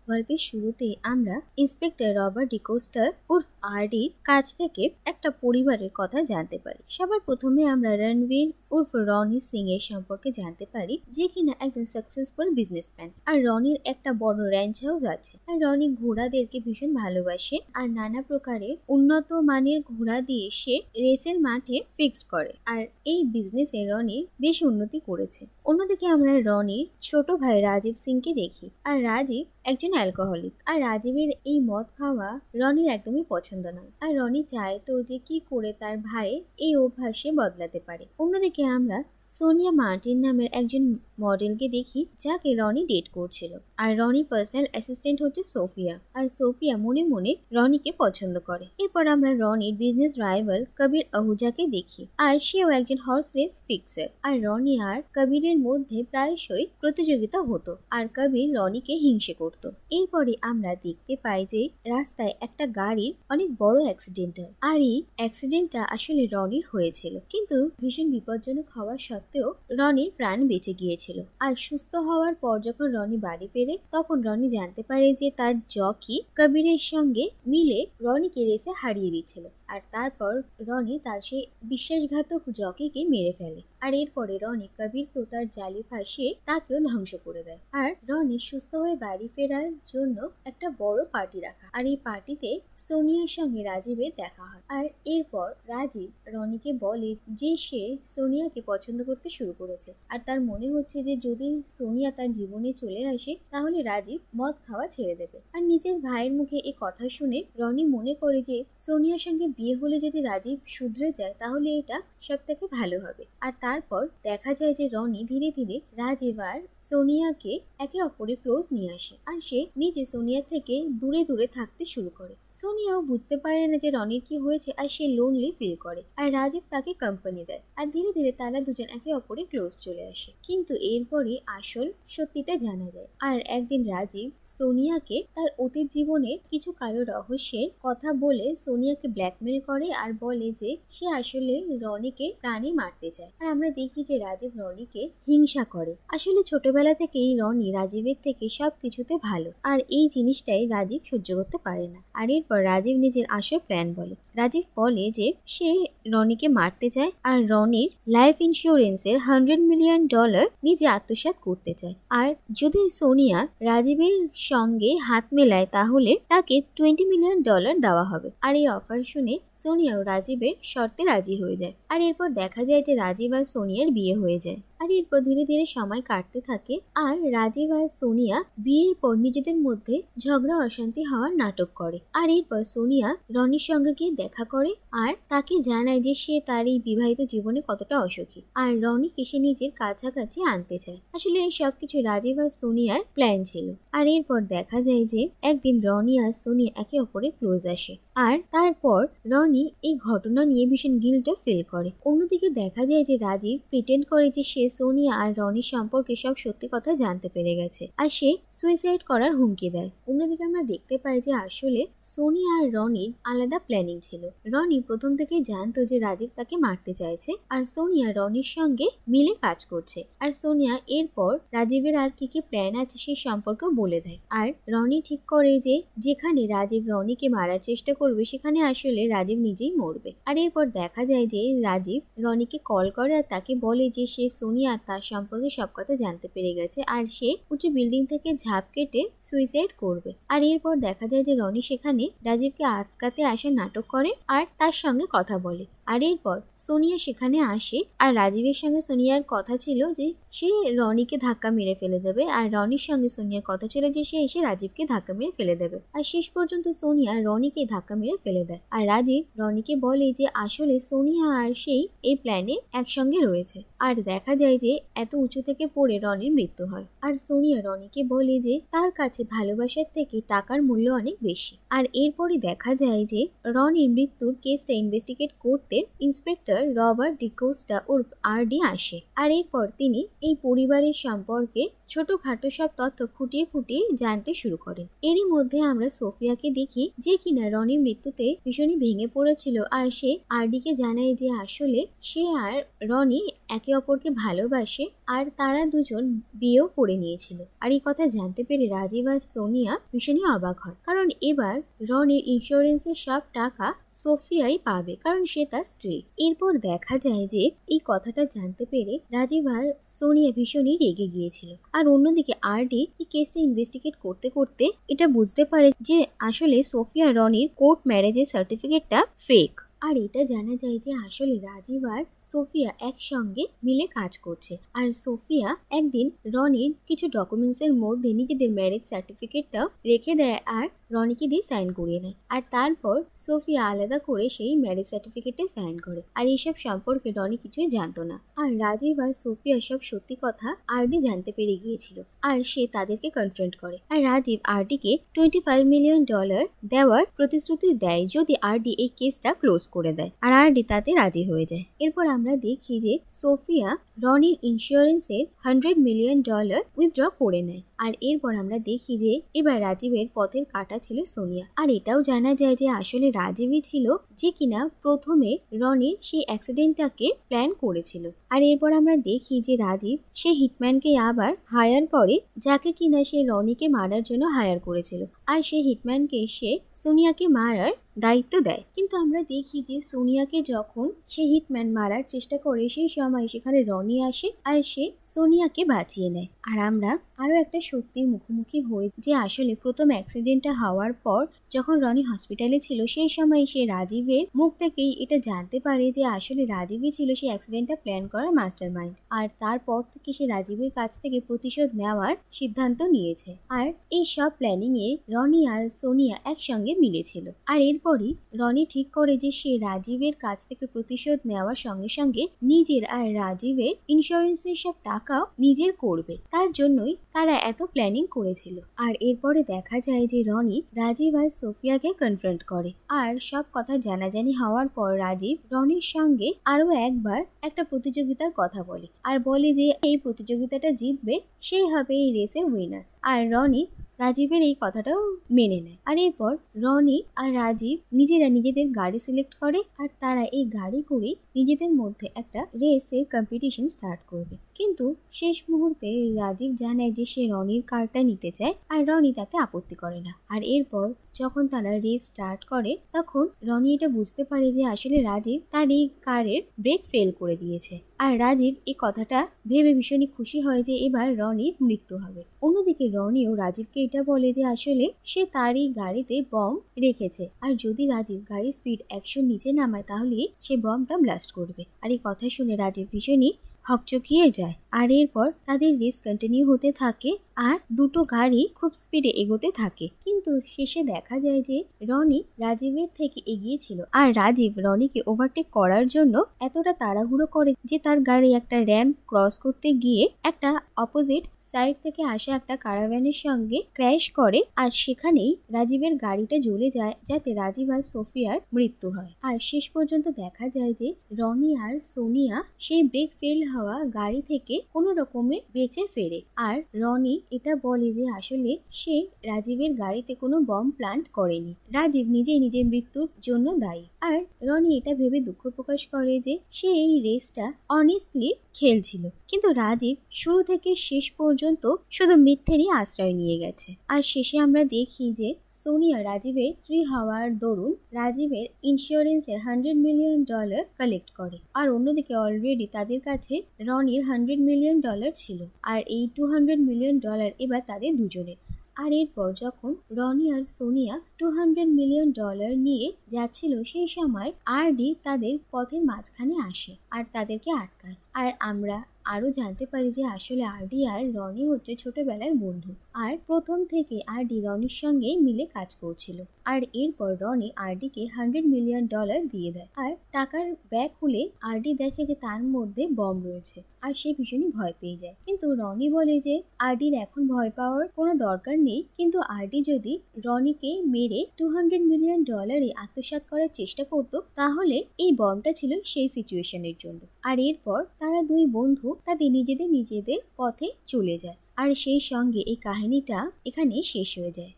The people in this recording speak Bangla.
গল্পের শুরুতেই আমরা ইন্সপেক্টর রবার্ট ডিকোস্টার উর্ফ আরডির কাছ থেকে একটা পরিবারের কথা জানতে পারি। সবার প্রথমে আমরা রণবীর উর্ফ রনি সিং এর সম্পর্কে জানতে পারি, যে কিনা একজন সাকসেসফুল বিজনেসম্যান। আর রনির একটা বড় র্যাঞ্চ হাউস আছে। আর রনি ঘোড়াদেরকে ভীষণ ভালোবাসে আর নানা প্রকারের উন্নত মানের ঘোড়া দিয়ে সে রেসের মাঠে ফিক্স করে। আর এই বিজনেসে রনি বেশ উন্নতি করেছে। অন্যদিকে আমরা রনির ছোট ভাই রাজীব সিংকে দেখি। আর রাজীব একজন অ্যালকোহলিক। আর রাজীবের এই মদ খাওয়া রনির একদমই পছন্দ নয়। আর রনি চায় তো যে কি করে তার ভাই এই অভ্যাসে বদলাতে পারে। অন্যদিকে আমরা সোনিয়া মার্টিন নামের একজন মডেলকে দেখি, যাকে রনি ডেট করছিল। আর রনির পার্সোনাল অ্যাসিস্ট্যান্ট হচ্ছে সোফিয়া। আর সোফিয়া মনে মনে রনিকে পছন্দ করে। এরপর আমরা রনির বিজনেস রাইভাল কবির আহুজাকে দেখি। আর সেও একজন হর্স রেস ফিক্সার। আর রনি আর কবিরের মধ্যে প্রায়শই প্রতিযোগিতা হতো। আর কবির রনিকে হিংসে করত। এরপরে আমরা দেখতে পাই যে রাস্তায় একটা গাড়ির অনেক বড় অ্যাক্সিডেন্ট হয়। আর এই অ্যাক্সিডেন্টটা আসলে রনির হয়েছিল, কিন্তু ভীষণ বিপজ্জনক হওয়া সত্ত্বেও রনির প্রাণ বেঁচে গিয়েছিল। আর সুস্থ হওয়ার পর যখন রনি বাড়ি ফেরে, তখন রনি জানতে পারে যে তার জকি কবিরের সঙ্গে মিলে রনিকে রেসে হারিয়ে দিচ্ছিল। আর তারপর রনি তার সেই বিশ্বাসঘাতক জকিকে মেরে ফেলে। আর এরপরে রনি কবিরকেও তার জালে ফাঁসিয়ে তাকেও ধ্বংস করে দেয়। আর রনি সুস্থ হয়ে বাড়ি ফেরার জন্য একটা বড় পার্টি রাখা। আর এই পার্টিতে সোনিয়ার সঙ্গে রাজীবের দেখা হয়। আর এরপর রাজীব রনিকে বলে যে সে সোনিয়াকে পছন্দ করতে শুরু করেছে। আর তার মনে হচ্ছে যে যদি সোনিয়া তার জীবনে চলে আসে, তাহলে রাজীব মদ খাওয়া ছেড়ে দেবে। আর নিজের ভাইয়ের মুখে এই কথা শুনে রনি মনে করে যে সোনিয়ার সঙ্গে বিয়ে হলে যদি রাজীব শুধরে যায়, তাহলে এটা সব থেকে ভালো হবে। আর তারপর দেখা যায় যে রনি ধীরে ধীরে রাজীব আর সোনিয়াকে একে অপরের ক্লোজ নিয়ে আসে। আর সে নিজে সোনিয়া থেকে দূরে দূরে থাকতে শুরু করে। সোনিয়াও বুঝতে পারে না যে রনির কি হয়েছে, আর সে লোনলি ফিল করে। আর রাজীব তাকে কোম্পানি দেয়। আর ধীরে ধীরে তারা দুজন একে অপরে ক্লোজ চলে আসে। কিন্তু এরপরে আসল সত্যিটা জানা যায়। আর একদিন রাজীব সোনিয়াকে তার অতীত জীবনের কিছু কালো রহস্যের কথা বলে সোনিয়াকে ব্ল্যাকমেল করে আর বলে যে সে আসলে রনিকে প্রাণে মারতে চায়। আর আমরা দেখি যে রাজীব রনিকে হিংসা করে। আসলে ছোটবেলা থেকেই রনি রাজীবের থেকে সবকিছুতে ভালো। আর এই জিনিসটাই রাজীব সহ্য করতে পারে না। আর এরপর রাজীব নিজের আসল প্ল্যান বলে। রাজীব বলে যে সে রনিকে মারতে চায় আর রনির লাইফ ইন্স্যুরেন্সের $100 মিলিয়ন নিজে আত্মসাৎ করতে চায়। আর যদি সোনিয়া রাজীবের সঙ্গে হাত মেলায়, তাহলে তাকে $20 মিলিয়ন দেওয়া হবে। আর এই অফার শুনে সোনিয়াও রাজীবের শর্তে রাজি হয়ে যায়। আর এরপর দেখা যায় যে রাজীব আর সোনিয়ার বিয়ে হয়ে যায়। আর এরপর ধীরে ধীরে সময় কাটতে থাকে। আর রাজীব আর সোনিয়া বিয়ের পর নিজেদের মধ্যে ঝগড়া অশান্তি হওয়ার নাটক করে। আর এরপর সোনিয়া রনির সঙ্গে গিয়ে দেখা করে আর তাকে জানায় যে সে তার এই বিবাহিত জীবনে কতটা অসুখী। আর রনিকে সে নিজের কাছাকাছি আনতে চায়। আসলে এই সবকিছু রাজীব আর সোনিয়ার প্ল্যান ছিল। আর এরপর দেখা যায় যে একদিন রনি আর সোনিয়া একে অপরে ক্লোজ আসে। আর তারপর রনি এই ঘটনা নিয়ে ভীষণ গিল্টও ফিল করে। অন্যদিকে দেখা যায় যে রাজীব প্রিটেন্ড করে যে সে সোনিয়া আর রনির সম্পর্কে সব সত্যি কথা জানতে পেরে গেছে। আর সে সুইসাইড করার হুমকি দেয়। অন্যদিকে আমরা দেখতে পাই যে আসলে সোনিয়া আর রনির আলাদা প্ল্যানিং ছিল। রনি প্রথম থেকেই জানতো যে রাজীব তাকে মারতে চাইছে। আর সোনিয়া রনির সঙ্গে মিলে কাজ করছে। আর সোনিয়া এরপর রাজীবের আর কি কি প্ল্যান আছে সে সম্পর্কেও বলে দেয়। আর রনি ঠিক করে যে যেখানে রাজীব রনিকে মারার চেষ্টা করবে, সেখানে আসলে রাজীব নিজেই মরবে। আর এরপর দেখা যায় যে রাজীব রনিকে কল করে আর তাকে বলে যে সে সোনিয়া তার সম্পর্কে সব কথা জানতে পেরে গেছে আর সে উঁচু বিল্ডিং থেকে ঝাঁপ কেটে সুইসাইড করবে। আর এরপর দেখা যায় যে রনি সেখানে রাজীবকে আটকাতে আসে নাটক করে আর তার সঙ্গে কথা বলে। আর এরপর সোনিয়া সেখানে আসে। আর রাজীবের সঙ্গে সোনিয়ার কথা ছিল যে সে রনিকে ধাক্কা মেরে ফেলে দেবে। আর রনির সঙ্গে সোনিয়ার কথা ছিল যে সে এসে রাজীবকে ধাক্কা মেরে ফেলে দেবে। আর শেষ পর্যন্ত সোনিয়া রনিকে ধাক্কা মেরে ফেলে দেয়। আর রাজীব রনিকে বলে যে আসলে সোনিয়া আর সেই এই প্ল্যানে একসঙ্গে রয়েছে। আর দেখা যায় যে এত উঁচু থেকে পড়ে রনির মৃত্যু হয়। আর সোনিয়া রনিকে বলে যে তার কাছে ভালোবাসার থেকে টাকার মূল্য অনেক বেশি। আর এরপরে দেখা যায় যে রনির মৃত্যুর কেসটা ইনভেস্টিগেট করতে ইন্সপেক্টর রবার্ট ডিকোস্টা উর্ফ আরডি আসে। আর এরপর তিনি এই পরিবারের সম্পর্কে ছোটখাটো সব তথ্য খুঁটিয়ে খুঁটিয়ে জানতে শুরু করেন। এরই মধ্যে আমরা সোফিয়াকে দেখি যে কিনা রনির মৃত্যুতে ভীষণই ভেঙে পড়েছিল, আর সে আরডিকে জানায় যে আসলে সে আর রনি একে অপরকে ভালোবাসে আর তারা দুজন বিয়েও করে নিয়েছিল। আর এই কথা জানতে পেরে রাজীব আর সোনিয়া ভীষণই অবাক হয়, কারণ এবার রনির ইন্স্যুরেন্সের সব টাকা সোফিয়াই পাবে, কারণ সে তার স্ত্রী। এরপর দেখা যায় যে এই কথাটা জানতে পেরে রাজীব আর সোনিয়া ভীষণই রেগে গিয়েছিল। আর অন্যদিকে আরডি এই কেসটা ইনভেস্টিগেট করতে করতে এটা বুঝতে পারে যে আসলে সোফিয়া রনির কোর্ট ম্যারেজের সার্টিফিকেটটা ফেক। আর এটা জানা যায় যে আসলে রাজীব আর সোফিয়া একসঙ্গে মিলে কাজ করছে। আর সোফিয়া একদিন রনির কিছু ডকুমেন্টস এর মধ্যে নিজেদের ম্যারেজ সার্টিফিকেটটা রেখে দেয় আর রনিকে দিয়ে সাইন করিয়ে নেয়। আর তারপর সোফিয়া আলাদা করে সেই ম্যারেজ সার্টিফিকেটে সাইন করে। আর এইসব সম্পর্কে রনি কিছুই জানতো না। আর রাজীব আর সোফিয়া সব সত্যি কথা আরডি জানতে পেরে গিয়েছিল, আর সে তাদেরকে কনফ্রন্ট করে। আর রাজীব আরডিকে $25 মিলিয়ন দেওয়ার প্রতিশ্রুতি দেয় যদি আরডি এই কেসটা ক্লোজ করে দেয়। আর আরডি তাতে রাজি হয়ে যায়। এরপর আমরা দেখি যে সোফিয়া রনির ইন্স্যুরেন্সের $100 মিলিয়ন উইথড্র করে নেয়। আর এরপর আমরা দেখি যে এবার রাজীবের পথের কাটা ছিল সোনিয়া। আর এটাও জানা যায় যে আসলে রাজীবই ছিল যে কিনা প্রথমে রনির সেই অ্যাক্সিডেন্টটাকে প্ল্যান করেছিল। আর এরপর আমরা দেখি যে রাজীব সে হিটম্যানকে আবার হায়ার করে, যাকে কিনা সে রনিকে মারার জন্য হায়ার করেছিল। আর সেই হিটম্যানকে সে সোনিয়াকে মারার দায়িত্ব দেয়। কিন্তু আমরা দেখি যে সোনিয়াকে যখন সে হিটম্যান মারার চেষ্টা করে সেই সময় সেখানে রনি আসে আর সে সোনিয়াকে বাঁচিয়ে নেয়। আর আমরা আরো একটা সত্যির মুখোমুখি হই যে আসলে প্রথম অ্যাক্সিডেন্টটা হওয়ার পর যখন রনি হসপিটালে ছিল সেই সময় সে রাজীবের মুখ থেকেই এটা জানতে পারে যে আসলে রাজীবই ছিল সেই অ্যাক্সিডেন্টটা প্ল্যান করার মাস্টার মাইন্ড। আর তারপর থেকে সে রাজীবের কাছ থেকে প্রতিশোধ নেওয়ার সিদ্ধান্ত নিয়েছে। আর এই সব প্ল্যানিং এ রনি আর সোনিয়া একসঙ্গে মিলেছিল। আর এরপরই রনি ঠিক করে যে সে রাজীবের কাছ থেকে প্রতিশোধ নেওয়ার সঙ্গে সঙ্গে নিজের আর রাজীবের ইন্স্যুরেন্সের সব টাকাও নিজের করবে। তার জন্যই তারা এত প্ল্যানিং করেছিল। আর এরপরে দেখা যায় যে রনি রাজীব আর সোফিয়াকে কনফ্রন্ট করে। আর সব কথা জানাজানি হওয়ার পর রাজীব রনির সঙ্গে আরো একবার একটা প্রতিযোগিতার কথা বলে আর বলে যে এই প্রতিযোগিতাটা জিতবে সেই হবে এই রেসের উইনার। আর রনি রাজীবের এই কথাটাও মেনে নেয়। আর এরপর রনি আর রাজীব নিজেরা নিজেদের গাড়ি সিলেক্ট করে আর তারা এই গাড়ি করে নিজেদের মধ্যে একটা রেসের কম্পিটিশন স্টার্ট করবে। কিন্তু শেষ মুহূর্তে রাজীব জানায় যে সে রনির কারটা নিতে চায় আর রনি তাতে আপত্তি করে না। আর এরপর যখন তারা রেস স্টার্ট করে তখন রনি এটা বুঝতে পারে যে আসলে রাজীব তার এই কারের ব্রেক ফেল করে দিয়েছে। আর রাজীব এই কথাটা ভেবে ভীষণই খুশি হয় যে এবার রনির মৃত্যু হবে। অন্যদিকে রনিও রাজীবকে এটা বলে যে আসলে সে তার এই গাড়িতে বম রেখেছে আর যদি রাজীব গাড়ির স্পিড 100 নিচে নামায় তাহলে সে বমটা ব্লাস্ট করবে। আর এই কথা শুনে রাজীব ভীষণই হকচকিয়ে যায়। আর এরপর তাদের রেস কন্টিনিউ হতে থাকে আর দুটো গাড়ি খুব স্পিডে এগোতে থাকে। কিন্তু শেষে দেখা যায় যে রনি রাজীবের থেকে এগিয়ে ছিল আর রাজীব রনিকে ওভারটেক করার জন্য এতটা তাড়াহুড়ো করে যে তার গাড়ি একটা র্যাম্প ক্রস করতে গিয়ে একটা অপোজিট সাইড থেকে আসা একটা কারাভ্যানের সঙ্গে ক্র্যাশ করে। আর সেখানেই রাজীবের গাড়িটা জ্বলে যায় যাতে রাজীব আর সোফিয়ার মৃত্যু হয়। আর শেষ পর্যন্ত দেখা যায় যে রনি আর সোনিয়া সেই ব্রেক ফেল হওয়া গাড়ি থেকে কোনো রকমে বেঁচে ফেরে। আর রনি এটা বলে যে আসলে সে রাজীবের গাড়িতে কোনো বম প্ল্যান্ট করেনি, রাজীব নিজেই নিজের মৃত্যুর জন্য দায়ী। আর রনি এটা ভেবে দুঃখ প্রকাশ করে যে সে এই রেসটা অনেস্টলি খেলছিল, কিন্তু রাজীব শুরু থেকে শেষ পর্যন্ত শুধু মিথ্যেরই আশ্রয় নিয়ে গেছে। আর শেষে আমরা দেখি যে সোনিয়া রাজীবের স্ত্রী হওয়ার দরুন রাজীবের ইন্স্যুরেন্সের $100 মিলিয়ন কালেক্ট করে। আর অন্যদিকে অলরেডি তাদের কাছে রনির $100 মিলিয়ন ছিল। আর এই $200 মিলিয়ন এবার তাদের দুজনের। আর এরপর যখন রনি আর সোনিয়া $200 মিলিয়ন নিয়ে যাচ্ছিল সেই সময় আরডি তাদের পথের মাঝখানে আসে আর তাদেরকে আটকায়। আর আমরা আরো জানতে পারি যে আসলে আরডি আর রনি হচ্ছে ছোটবেলার বন্ধু আর প্রথম থেকে আরডি রনির সঙ্গেই মিলে কাজ করছিল। আর এরপর রনি আরডিকে $100 মিলিয়ন দিয়ে দেয়। আর টাকার ব্যাগ খুলে আরডি দেখে যে তার মধ্যে বম রয়েছে আর সে ভীষণই ভয় পেয়ে যায়। কিন্তু রনি বলে যে আরডির এখন ভয় পাওয়ার কোনো দরকার নেই, কিন্তু আরডি যদি রনিকে মেরে $200 মিলিয়ন আত্মসাৎ করার চেষ্টা করত তাহলে এই বমটা ছিল সেই সিচুয়েশনের জন্য। আর এরপর তারা দুই বন্ধু তাদের নিজেদের পথে চলে যায়। আর সেই সঙ্গে এই কাহিনীটা এখানে শেষ হয়ে যায়।